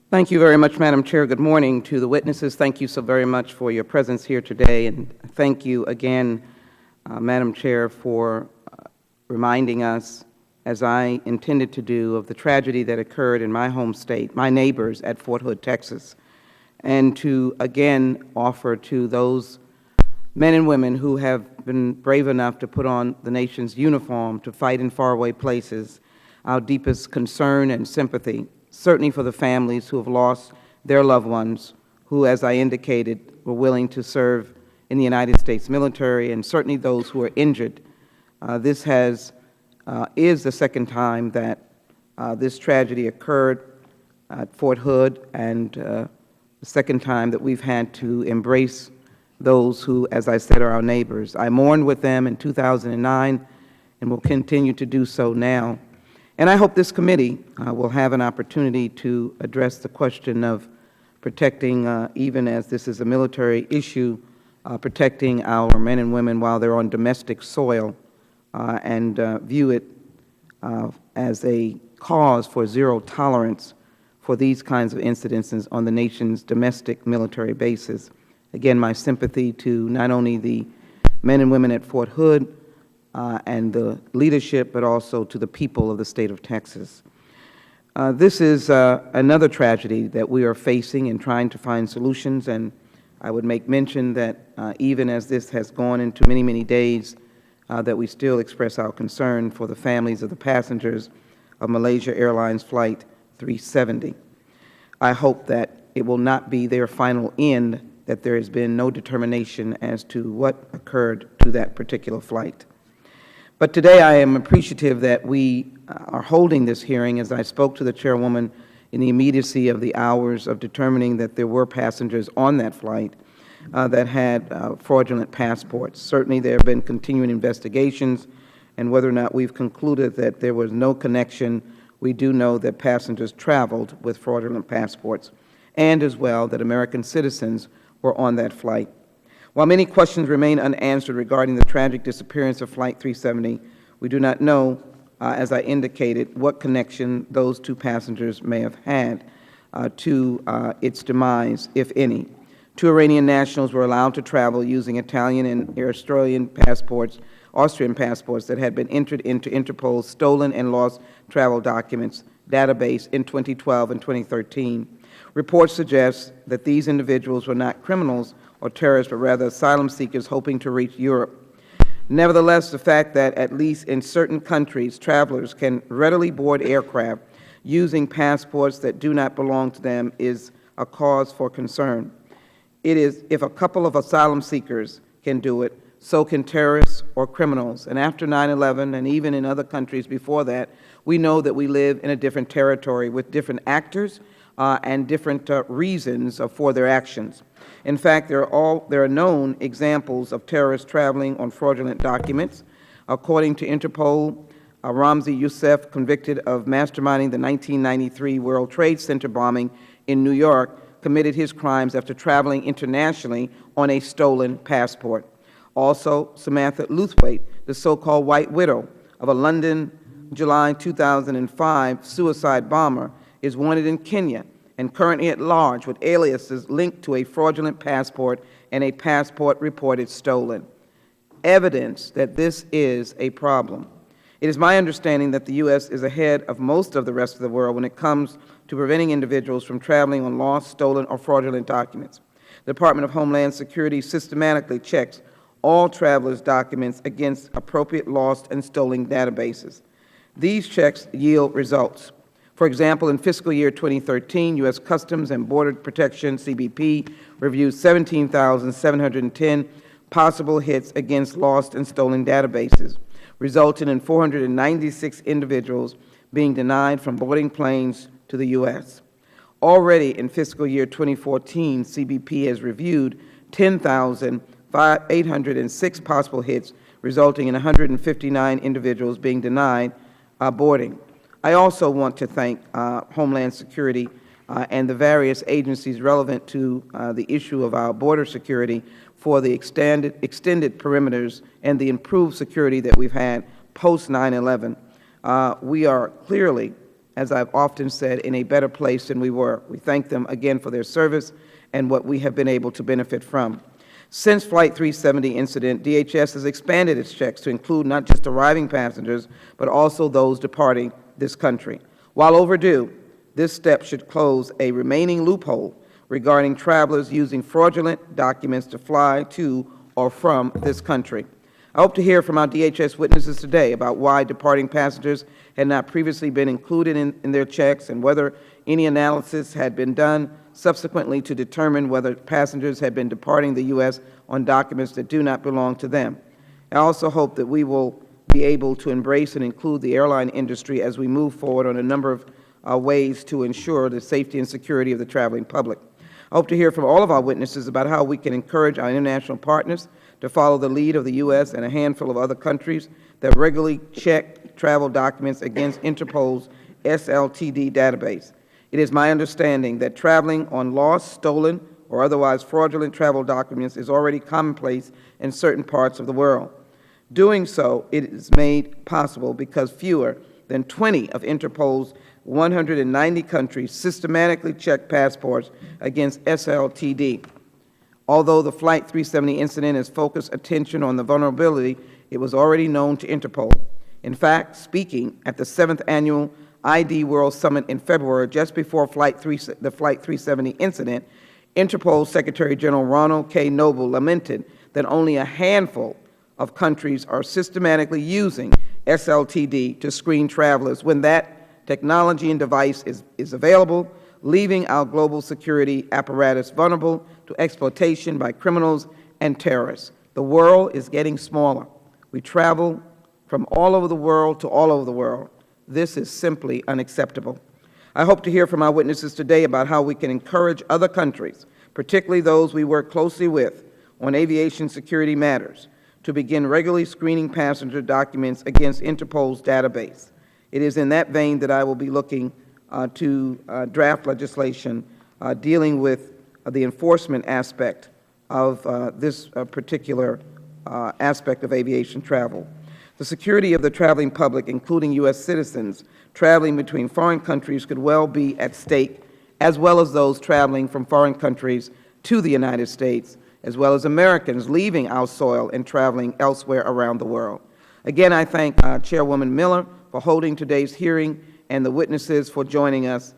Thank you very much, Madam Chair. Good morning to the witnesses. Thank you so very much for your presence here today, and thank you again, Madam Chair, for reminding us, as I intended to do, of the tragedy that occurred in my home state, my neighbors at Fort Hood, Texas, and to again offer to those men and women who have been brave enough to put on the nation's uniform to fight in faraway places our deepest concern and sympathy, certainly for the families who have lost their loved ones, who, as I indicated, were willing to serve in the United States military, and certainly those who are injured. This is the second time that this tragedy occurred at Fort Hood, and the second time that we've had to embrace those who, as I said, are our neighbors. I mourned with them in 2009 and will continue to do so now. And I hope this committee will have an opportunity to address the question of protecting, even as this is a military issue, protecting our men and women while they're on domestic soil, and view it as a cause for zero tolerance for these kinds of incidences on the nation's domestic military bases. Again, my sympathy to not only the men and women at Fort Hood and the leadership, but also to the people of the state of Texas. This is another tragedy that we are facing and trying to find solutions, and I would make mention that even as this has gone into many, many days, that we still express our concern for the families of the passengers of Malaysia Airlines Flight 370. I hope that it will not be their final end, that there has been no determination as to what occurred to that particular flight. But today I am appreciative that we are holding this hearing, as I spoke to the chairwoman in the immediacy of the hours of determining that there were passengers on that flight that had fraudulent passports. Certainly there have been continuing investigations, and whether or not we've concluded that there was no connection, we do know that passengers traveled with fraudulent passports, and as well that American citizens were on that flight. While many questions remain unanswered regarding the tragic disappearance of Flight 370, we do not know, as I indicated, what connection those two passengers may have had to its demise, if any. Two Iranian nationals were allowed to travel using Italian and Austrian passports that had been entered into Interpol's stolen and lost travel documents database in 2012 and 2013. Reports suggest that these individuals were not criminals or terrorists, but rather asylum seekers hoping to reach Europe. Nevertheless, the fact that, at least in certain countries, travelers can readily board aircraft using passports that do not belong to them is a cause for concern. It is, if a couple of asylum seekers can do it, so can terrorists or criminals. And after 9/11, and even in other countries before that, we know that we live in a different territory with different actors and different reasons for their actions. In fact, there are known examples of terrorists traveling on fraudulent documents. According to Interpol, Ramzi Youssef, convicted of masterminding the 1993 World Trade Center bombing in New York, committed his crimes after traveling internationally on a stolen passport. Also, Samantha Luthwaite, the so-called White Widow of a London, July 2005 suicide bomber, is wanted in Kenya and currently at large with aliases linked to a fraudulent passport and a passport reported stolen. Evidence that this is a problem. It is my understanding that the U.S. is ahead of most of the rest of the world when it comes to preventing individuals from traveling on lost, stolen, or fraudulent documents. The Department of Homeland Security systematically checks all travelers' documents against appropriate lost and stolen databases. These checks yield results. For example, in fiscal year 2013, U.S. Customs and Border Protection, CBP, reviewed 17,710 possible hits against lost and stolen databases, resulting in 496 individuals being denied from boarding planes to the U.S. Already in fiscal year 2014, CBP has reviewed 10,806 possible hits, resulting in 159 individuals being denied boarding. I also want to thank Homeland Security and the various agencies relevant to the issue of our border security for the extended perimeters and the improved security that we've had post 9/11. We are clearly as I've often said, in a better place than we were. We thank them again for their service and what we have been able to benefit from. Since Flight 370 incident, DHS has expanded its checks to include not just arriving passengers, but also those departing this country. While overdue, this step should close a remaining loophole regarding travelers using fraudulent documents to fly to or from this country. I hope to hear from our DHS witnesses today about why departing passengers had not previously been included in their checks and whether any analysis had been done subsequently to determine whether passengers had been departing the U.S. on documents that do not belong to them. I also hope that we will be able to embrace and include the airline industry as we move forward on a number of ways to ensure the safety and security of the traveling public. I hope to hear from all of our witnesses about how we can encourage our international partners to follow the lead of the U.S. and a handful of other countries that regularly check travel documents against Interpol's SLTD database. It is my understanding that traveling on lost, stolen, or otherwise fraudulent travel documents is already commonplace in certain parts of the world. Doing so, it is made possible because fewer than 20 of Interpol's 190 countries systematically check passports against SLTD. Although the Flight 370 incident has focused attention on the vulnerability, it was already known to Interpol. In fact, speaking at the 7th Annual ID World Summit in February, just before the Flight 370 incident, Interpol Secretary General Ronald K. Noble lamented that only a handful of countries are systematically using SLTD to screen travelers when that technology and device is available, leaving our global security apparatus vulnerable to exploitation by criminals and terrorists. The world is getting smaller. We travel from all over the world to all over the world. This is simply unacceptable. I hope to hear from our witnesses today about how we can encourage other countries, particularly those we work closely with on aviation security matters, to begin regularly screening passenger documents against Interpol's database. It is in that vein that I will be looking to draft legislation dealing with the enforcement aspect of this particular aspect of aviation travel. The security of the traveling public, including U.S. citizens traveling between foreign countries, could well be at stake, as well as those traveling from foreign countries to the United States, as well as Americans leaving our soil and traveling elsewhere around the world. Again, I thank Chairwoman Miller for holding today's hearing and the witnesses for joining us.